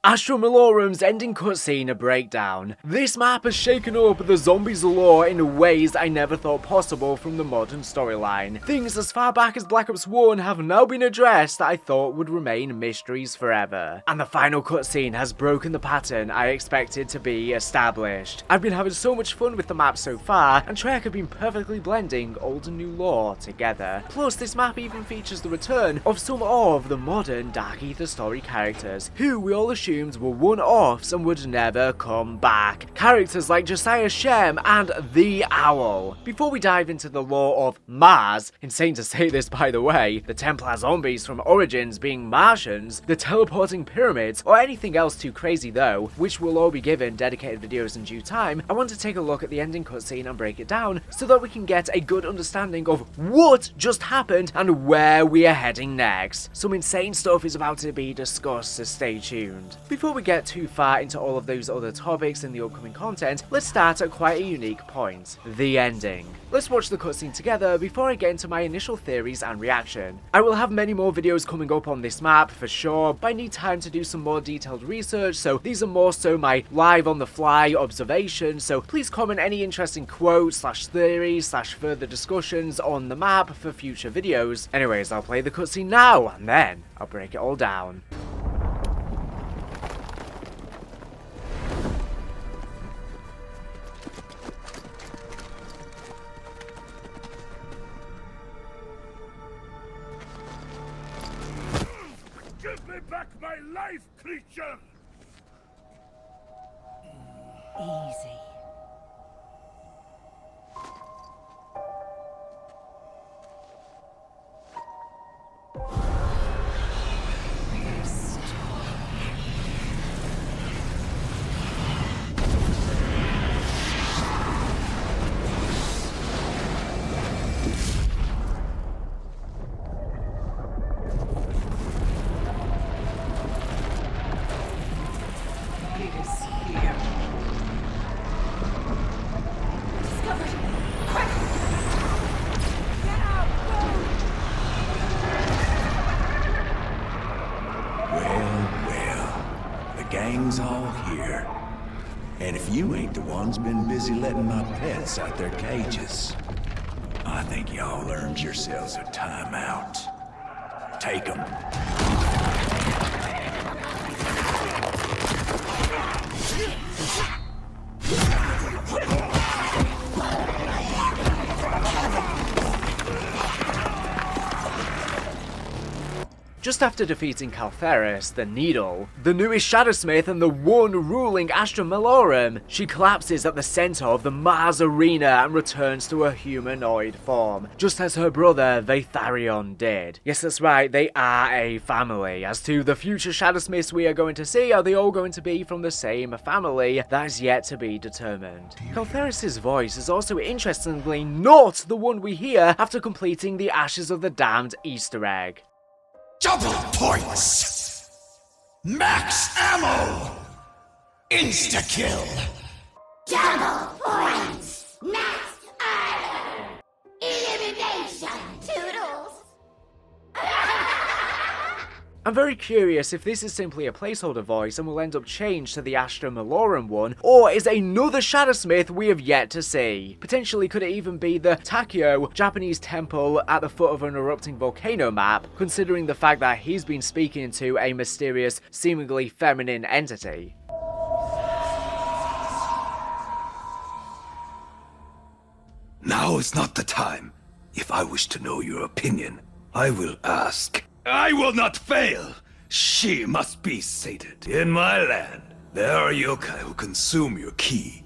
Astra Malorum's ending cutscene breakdown. This map has shaken up the zombies lore in ways I never thought possible from the modern storyline. Things as far back as Black Ops 1 have now been addressed that I thought would remain mysteries forever. And the final cutscene has broken the pattern I expected to be established. I've been having so much fun with the map so far, and Treyarch have been perfectly blending old and new lore together. Plus, this map even features the return of some of the modern Dark Aether story characters, who we all assumed were one-offs and would never come back. Characters like Josiah Shem and the Owl. Before we dive into the lore of Mars, insane to say this by the way, the Templar zombies from Origins being Martians, the teleporting pyramids, or anything else too crazy though, which will all be given dedicated videos in due time, I want to take a look at the ending cutscene and break it down so that we can get a good understanding of what just happened and where we are heading next. Some insane stuff is about to be discussed, so stay tuned. Before we get too far into all of those other topics in the upcoming content, let's start at quite a unique point: the ending. Let's watch the cutscene together before I get into my initial theories and reaction. I will have many more videos coming up on this map for sure, but I need time to do some more detailed research, so these are more so my live on the fly observations, so please comment any interesting quotes / theories / further discussions on the map for future videos. Anyways, I'll play the cutscene now, and then I'll break it all down. Give me back my life, creature! Easy. Gang's all here. And if you ain't the ones been busy letting my pets out their cages, I think y'all earned yourselves a timeout. Take them. Just after defeating Caltherius, the Needle, the newest Shadowsmith and the one ruling Astra Malorum, she collapses at the center of the Mars arena and returns to her humanoid form, just as her brother Veytharion did. Yes, that's right, they are a family. As to the future Shadowsmiths we are going to see, are they all going to be from the same family? That is yet to be determined. Caltherius' voice is also interestingly not the one we hear after completing the Ashes of the Damned Easter egg. Double points! Max ammo! Insta-kill! Double points! Max armor! Elimination! Toodles! I'm very curious if this is simply a placeholder voice and will end up changed to the Astra Malorum one, or is another Shadowsmith we have yet to see. Potentially could it even be the Takeo Japanese temple at the foot of an erupting volcano map, considering the fact that he's been speaking to a mysterious, seemingly feminine entity. Now is not the time. If I wish to know your opinion, I will ask. I will not fail! She must be sated. In my land, there are yokai who consume your ki,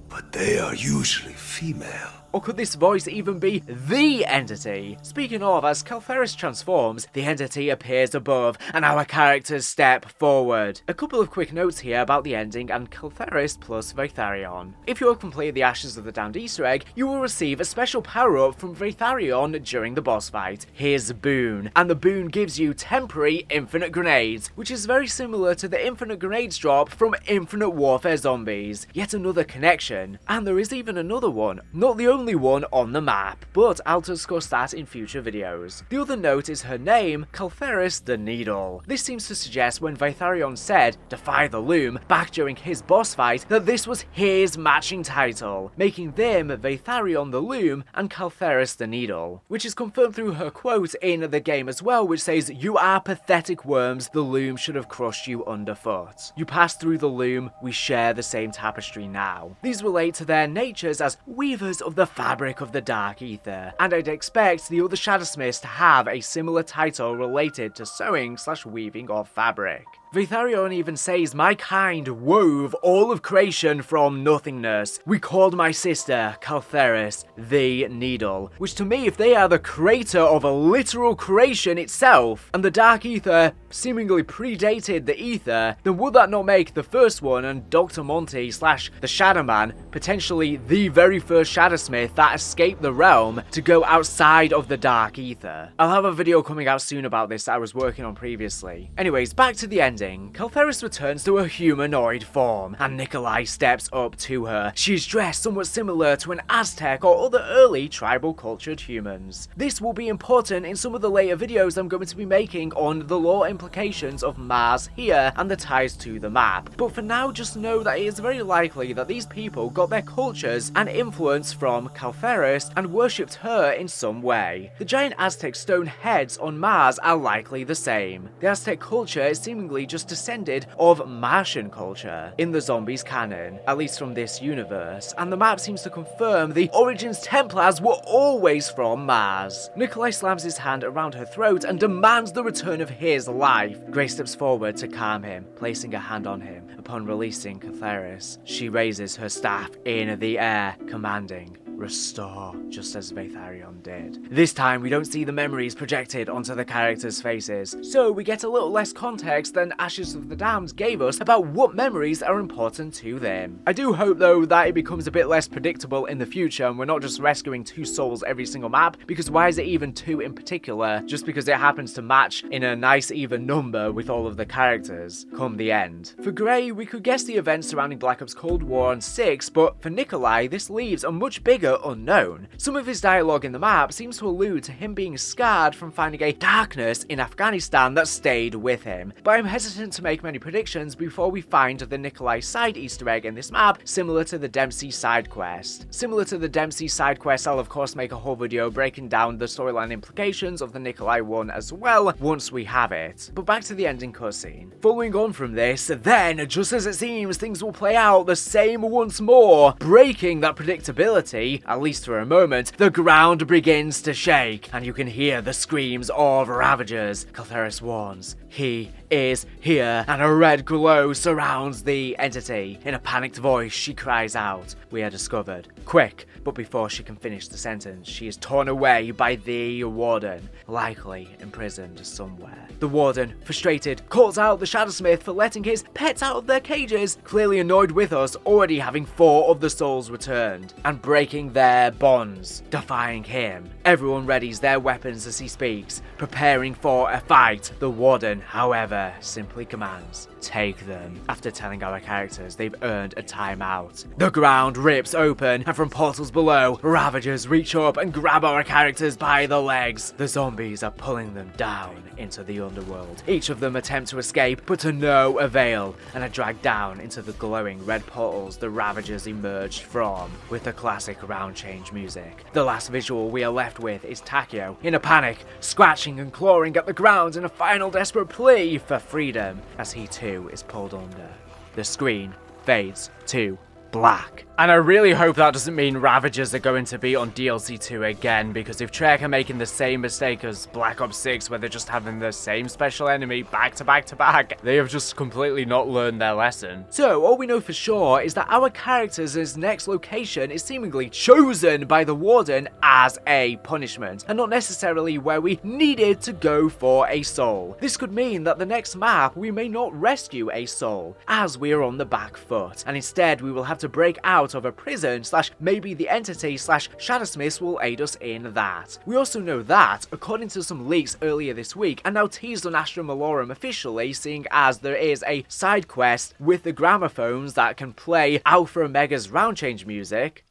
but they are usually female. Or could this voice even be the entity? Speaking of, as Caltherius transforms, the entity appears above, and our characters step forward. A couple of quick notes here about the ending and Caltherius plus Veytharion. If you have completed the Ashes of the Damned Easter egg, you will receive a special power-up from Veytharion during the boss fight, his boon. And the boon gives you temporary infinite grenades, which is very similar to the infinite grenades drop from Infinite Warfare Zombies. Yet another connection. And there is even another one. Not the only only one on the map, but I'll discuss that in future videos. The other note is her name, Caltherius the Needle. This seems to suggest when Veytharion said, "Defy the Loom," back during his boss fight, that this was his matching title, making them Veytharion the Loom and Caltherius the Needle, which is confirmed through her quote in the game as well, which says, "You are pathetic worms, the Loom should have crushed you underfoot. You passed through the Loom, we share the same tapestry now." These relate to their natures as weavers of the fabric of the Dark Aether, and I'd expect the other Shadowsmiths to have a similar title related to sewing/weaving of fabric. Veytharion even says, "My kind wove all of creation from nothingness. We called my sister, Caltherius, the Needle." Which to me, if they are the creator of a literal creation itself, and the Dark Aether seemingly predated the Aether, then would that not make the first one and Dr. Monty / the Shadow Man potentially the very first Shadowsmith that escaped the realm to go outside of the Dark Aether? I'll have a video coming out soon about this that I was working on previously. Anyways, back to the ending. Caltherius returns to a humanoid form, and Nikolai steps up to her. She's dressed somewhat similar to an Aztec or other early tribal cultured humans. This will be important in some of the later videos I'm going to be making on the lore implications of Mars here and the ties to the map, but for now just know that it is very likely that these people got their cultures and influence from Caltherius and worshipped her in some way. The giant Aztec stone heads on Mars are likely the same. The Aztec culture is seemingly just descended of Martian culture in the zombies canon, at least from this universe, and the map seems to confirm the Origins Templars were always from Mars. Nikolai slams his hand around her throat and demands the return of his life. Grace steps forward to calm him, placing a hand on him. Upon releasing Caltherius, she raises her staff in the air, commanding, "Restore," just as Veytharion did. This time we don't see the memories projected onto the characters' faces, so we get a little less context than Ashes of the Damned gave us about what memories are important to them. I do hope though that it becomes a bit less predictable in the future and we're not just rescuing 2 souls every single map, because why is it even 2 in particular, just because it happens to match in a nice even number with all of the characters come the end. For Grey, we could guess the events surrounding Black Ops Cold War on 6, but for Nikolai this leaves a much bigger unknown. Some of his dialogue in the map seems to allude to him being scarred from finding a darkness in Afghanistan that stayed with him, but I'm hesitant to make many predictions before we find the Nikolai side Easter egg in this map, similar to the Dempsey side quest. Similar to the Dempsey side quest, I'll of course make a whole video breaking down the storyline implications of the Nikolai one as well, once we have it. But back to the ending cutscene. Following on from this, then, just as it seems things will play out the same once more, breaking that predictability, at least for a moment, the ground begins to shake, and you can hear the screams of Ravagers. Caltherius warns, he is here, and a red glow surrounds the entity. In a panicked voice, she cries out, "We are discovered." Quick, but before she can finish the sentence, she is torn away by the Warden, likely imprisoned somewhere. The Warden, frustrated, calls out the Shadowsmith for letting his pets out of their cages, clearly annoyed with us already having 4 of the souls returned, and breaking their bonds, defying him. Everyone readies their weapons as he speaks, preparing for a fight. The Warden, however, simply commands, "Take them." After telling our characters they've earned a timeout. The ground rips open, and from portals below, Ravagers reach up and grab our characters by the legs. The zombies are pulling them down into the underworld. Each of them attempt to escape, but to no avail, and are dragged down into the glowing red portals the Ravagers emerged from, with the classic round change music. The last visual we are left with is Takeo, in a panic, scratching and clawing at the ground in a final desperate plea for freedom, as he too is pulled under. The screen fades to black. And I really hope that doesn't mean Ravagers are going to be on DLC 2 again, because if Treyarch are making the same mistake as Black Ops 6, where they're just having the same special enemy back to back to back, they have just completely not learned their lesson. So, all we know for sure is that our character's next location is seemingly chosen by the Warden as a punishment, and not necessarily where we needed to go for a soul. This could mean that the next map we may not rescue a soul, as we are on the back foot, and instead we will have to break out of a prison / maybe the entity / Shadowsmiths will aid us in that. We also know that, according to some leaks earlier this week, and now teased on Astra Malorum officially, seeing as there is a side quest with the gramophones that can play Alpha Omega's round change music.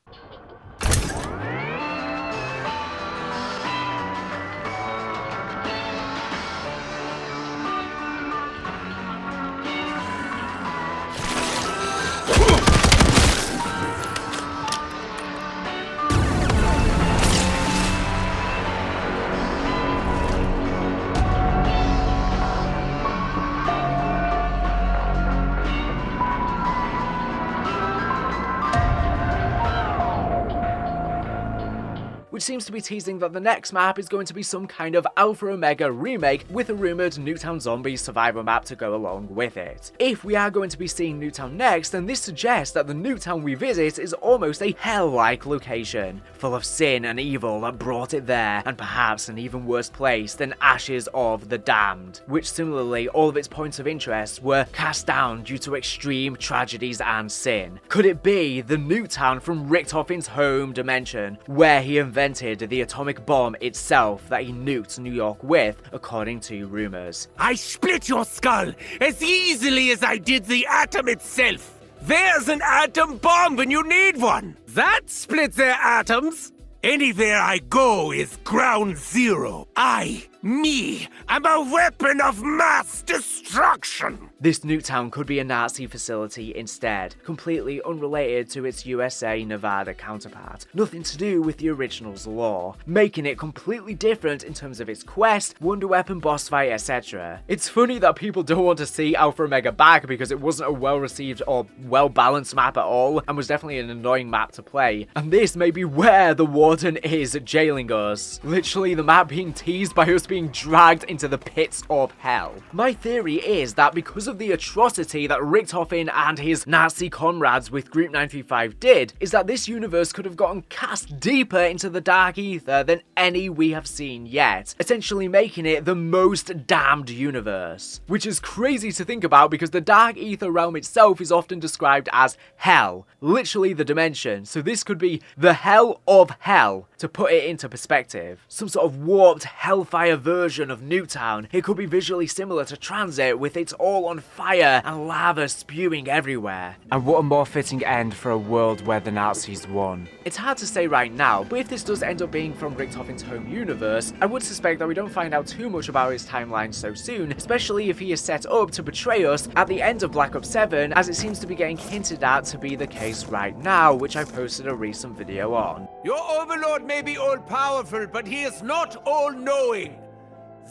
seems to be teasing that the next map is going to be some kind of Alpha Omega remake with a rumoured Nuketown Zombies survival map to go along with it. If we are going to be seeing Nuketown next, then this suggests that the Nuketown we visit is almost a hell-like location, full of sin and evil that brought it there, and perhaps an even worse place than Ashes of the Damned, which similarly all of its points of interest were cast down due to extreme tragedies and sin. Could it be the Nuketown from Richtofen's home dimension, where he invented the atomic bomb itself that he nuked New York with, according to rumours? I split your skull as easily as I did the atom itself. There's an atom bomb when you need one. That splits their atoms. Anywhere I go is ground zero. Me, I'm a weapon of mass destruction! This Nuketown could be a Nazi facility instead, completely unrelated to its USA Nevada counterpart, nothing to do with the original's lore, making it completely different in terms of its quest, wonder weapon boss fight, etc. It's funny that people don't want to see Alpha Omega back because it wasn't a well-received or well-balanced map at all, and was definitely an annoying map to play, and this may be where the Warden is jailing us. Literally the map being teased by us being dragged into the pits of hell. My theory is that because of the atrocity that Richtofen and his Nazi comrades with Group 935 did, is that this universe could have gotten cast deeper into the dark ether than any we have seen yet, essentially making it the most damned universe. Which is crazy to think about because the dark ether realm itself is often described as hell, literally the dimension, so this could be the hell of hell, to put it into perspective. Some sort of warped hellfire version of Nuketown. It could be visually similar to Transit with its all on fire and lava spewing everywhere. And what a more fitting end for a world where the Nazis won. It's hard to say right now, but if this does end up being from Richtofen's home universe, I would suspect that we don't find out too much about his timeline so soon, especially if he is set up to betray us at the end of Black Ops 7, as it seems to be getting hinted at to be the case right now, which I posted a recent video on. Your overlord may be all-powerful, but he is not all-knowing.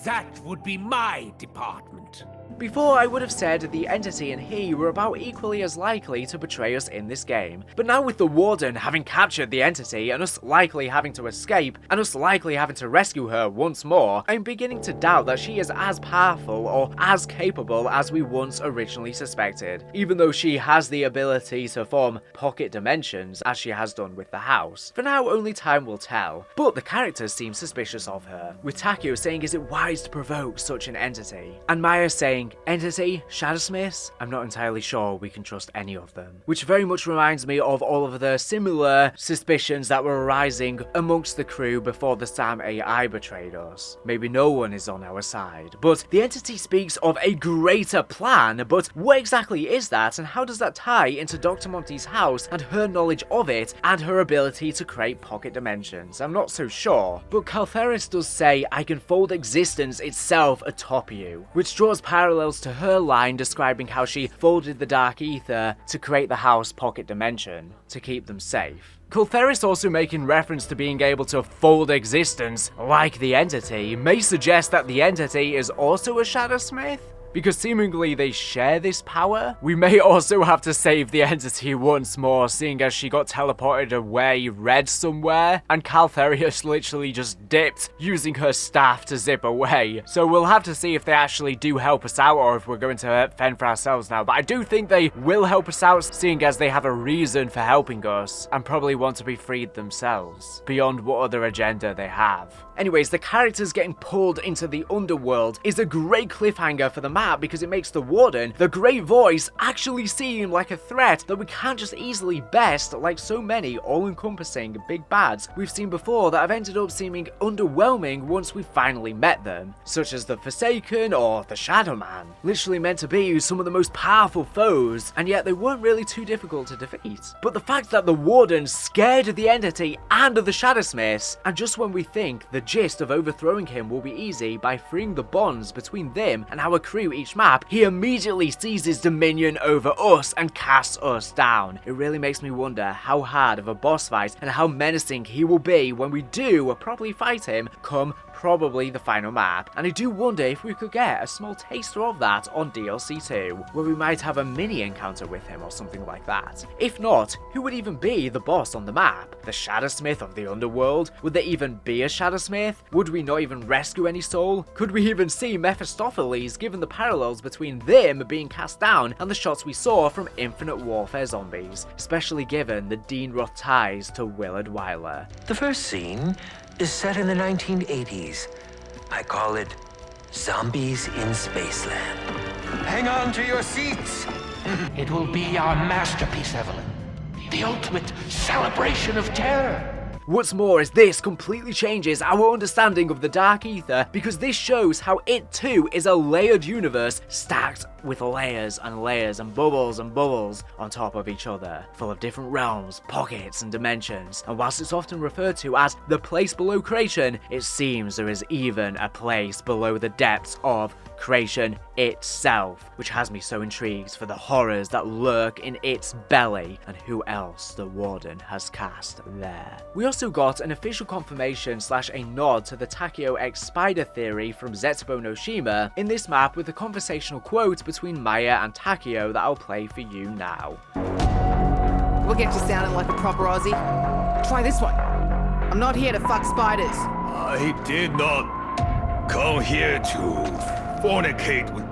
That would be my department. Before, I would have said the entity and he were about equally as likely to betray us in this game, but now with the Warden having captured the entity and us likely having to escape, and us likely having to rescue her once more, I'm beginning to doubt that she is as powerful or as capable as we once originally suspected, even though she has the ability to form pocket dimensions as she has done with the house. For now, only time will tell, but the characters seem suspicious of her, with Takeo saying is it wise to provoke such an entity, and Maya saying, entity, Shadowsmiths? I'm not entirely sure we can trust any of them. Which very much reminds me of all of the similar suspicions that were arising amongst the crew before the Sam AI betrayed us. Maybe no one is on our side, but the entity speaks of a greater plan, but what exactly is that, and how does that tie into Dr. Monty's house and her knowledge of it and her ability to create pocket dimensions? I'm not so sure, but Caltherius does say, I can fold existence itself atop you, which draws parallels to her line describing how she folded the dark ether to create the house pocket dimension to keep them safe. Caltherius also making reference to being able to fold existence like the entity may suggest that the entity is also a Shadowsmith? Because seemingly they share this power? We may also have to save the entity once more, seeing as she got teleported away red somewhere, and Caltherius literally just dipped, using her staff to zip away. So we'll have to see if they actually do help us out, or if we're going to fend for ourselves now. But I do think they will help us out, seeing as they have a reason for helping us, and probably want to be freed themselves, beyond what other agenda they have. Anyways, the characters getting pulled into the Underworld is a great cliffhanger for the map because it makes the Warden, the Great Voice, actually seem like a threat that we can't just easily best like so many all-encompassing big bads we've seen before that have ended up seeming underwhelming once we finally met them, such as the Forsaken or the Shadow Man, literally meant to be some of the most powerful foes, and yet they weren't really too difficult to defeat. But the fact that the Warden scared the entity and the Shadowsmiths, and just when we think the gist of overthrowing him will be easy by freeing the bonds between them and our crew each map, he immediately seizes dominion over us and casts us down. It really makes me wonder how hard of a boss fight and how menacing he will be when we do properly fight him come probably the final map, and I do wonder if we could get a small taster of that on DLC 2, where we might have a mini encounter with him or something like that. If not, who would even be the boss on the map? The Shadowsmith of the Underworld? Would there even be a Shadowsmith? Would we not even rescue any soul? Could we even see Mephistopheles, given the parallels between them being cast down and the shots we saw from Infinite Warfare zombies, especially given the Dean Roth ties to Willard Wyler? The first scene is set in the 1980s. I call it Zombies in Spaceland. Hang on to your seats. It will be our masterpiece, Evelyn. The ultimate celebration of terror. What's more is this completely changes our understanding of the Dark Aether, because this shows how it too is a layered universe stacked with layers and layers and bubbles on top of each other, full of different realms, pockets and dimensions. And whilst it's often referred to as the place below creation, it seems there is even a place below the depths of creation itself, which has me so intrigued for the horrors that lurk in its belly and who else the Warden has cast there. We also got an official confirmation / a nod to the Takeo X Spider theory from Zetsubo no Shima in this map, with a conversational quote between Maya and Takeo that I'll play for you now. We'll get you sounding like a proper Aussie. Try this one. I'm not here to fuck spiders. I did not come here to fornicate with...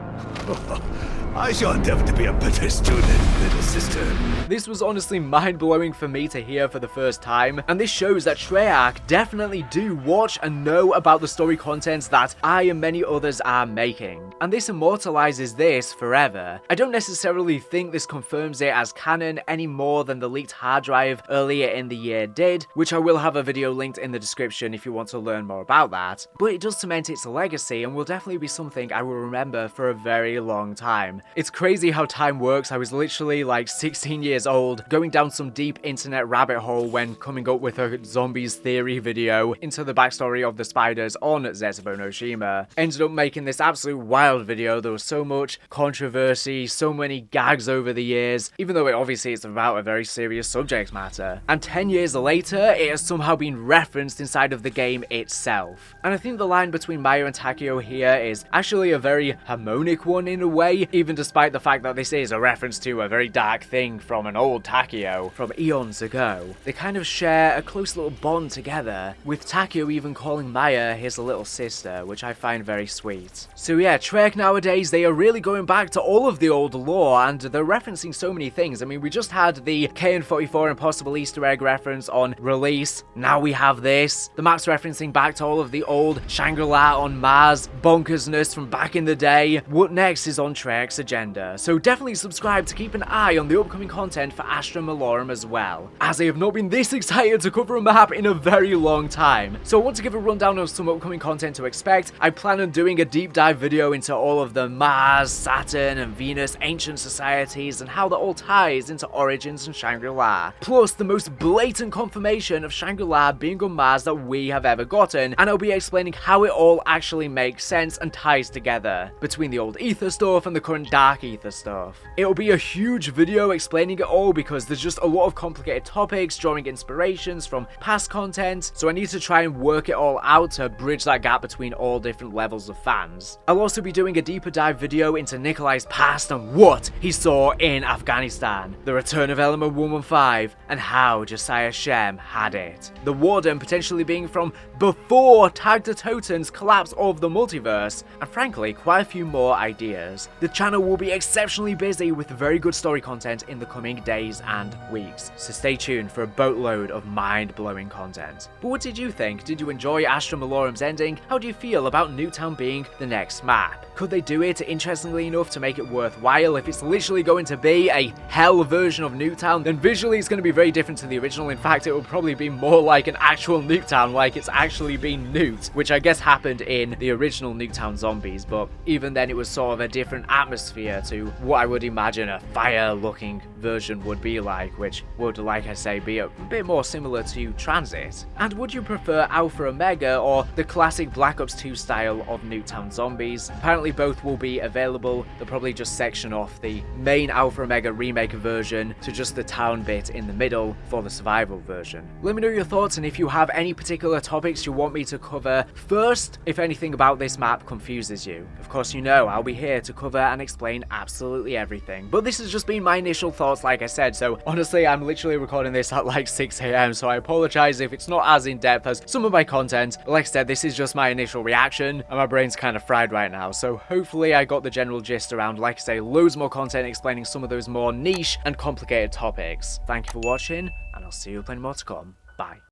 I shall endeavor to be a better student, little sister. This was honestly mind-blowing for me to hear for the first time, and this shows that Treyarch definitely do watch and know about the story content that I and many others are making, and this immortalizes this forever. I don't necessarily think this confirms it as canon any more than the leaked hard drive earlier in the year did, which I will have a video linked in the description if you want to learn more about that, but it does cement its legacy and will definitely be something I will remember for a very long time. It's crazy how time works. I was literally like 16 years old, going down some deep internet rabbit hole when coming up with a zombies theory video into the backstory of the spiders on Zetsubo no Shima. Ended up making this absolute wild video. There was so much controversy, so many gags over the years, even though obviously it's about a very serious subject matter. And 10 years later, it has somehow been referenced inside of the game itself. And I think the line between Maya and Takeo here is actually a very harmonic one in a way, even despite the fact that this is a reference to a very dark thing from an old Takeo from eons ago. They kind of share a close little bond together, with Takeo even calling Maya his little sister, which I find very sweet. So yeah, Treyarch nowadays, they are really going back to all of the old lore, and they're referencing so many things. I mean, we just had the KN-44 Impossible Easter egg reference on release, now we have this. The map's referencing back to all of the old Shangri-La on Mars, bonkersness from back in the day. What next is on Treyarch's agenda, so definitely subscribe to keep an eye on the upcoming content for Astra Malorum as well, as I have not been this excited to cover a map in a very long time. So I want to give a rundown of some upcoming content to expect. I plan on doing a deep dive video into all of the Mars, Saturn and Venus ancient societies and how that all ties into Origins and Shangri-La, plus the most blatant confirmation of Shangri-La being on Mars that we have ever gotten, and I'll be explaining how it all actually makes sense and ties together between the old Aether stuff and the current Dark Aether stuff. It'll be a huge video explaining it all because there's just a lot of complicated topics, drawing inspirations from past content, so I need to try and work it all out to bridge that gap between all different levels of fans. I'll also be doing a deeper dive video into Nikolai's past and what he saw in Afghanistan, the return of Element 115, and how Josiah Shem had it. The Warden potentially being from before Tag the Totem's collapse of the multiverse, and frankly, quite a few more ideas. The channel will be exceptionally busy with very good story content in the coming days and weeks, so stay tuned for a boatload of mind-blowing content. But what did you think? Did you enjoy Astra Malorum's ending? How do you feel about Nuketown being the next map? Could they do it interestingly enough to make it worthwhile? If it's literally going to be a hell version of Nuketown, then visually it's going to be very different to the original. In fact, it will probably be more like an actual Nuketown, like it's actually been nuked, which I guess happened in the original Nuketown Zombies, but even then it was sort of a different atmosphere atmosphere to what I would imagine a fire-looking version would be like, which would, like I say, be a bit more similar to Transit? And would you prefer Alpha Omega or the classic Black Ops 2 style of Nuketown zombies? Apparently both will be available. They'll probably just section off the main Alpha Omega remake version to just the town bit in the middle for the survival version. Let me know your thoughts and if you have any particular topics you want me to cover first, if anything about this map confuses you. Of course, you know I'll be here to cover and explain absolutely everything. But this has just been my initial thoughts, like I said, so honestly I'm literally recording this at like 6 AM, so I apologize if it's not as in-depth as some of my content. Like I said, this is just my initial reaction and my brain's kind of fried right now, so hopefully I got the general gist around, like I say, loads more content explaining some of those more niche and complicated topics. Thank you for watching, and I'll see you with plenty more to come. Bye.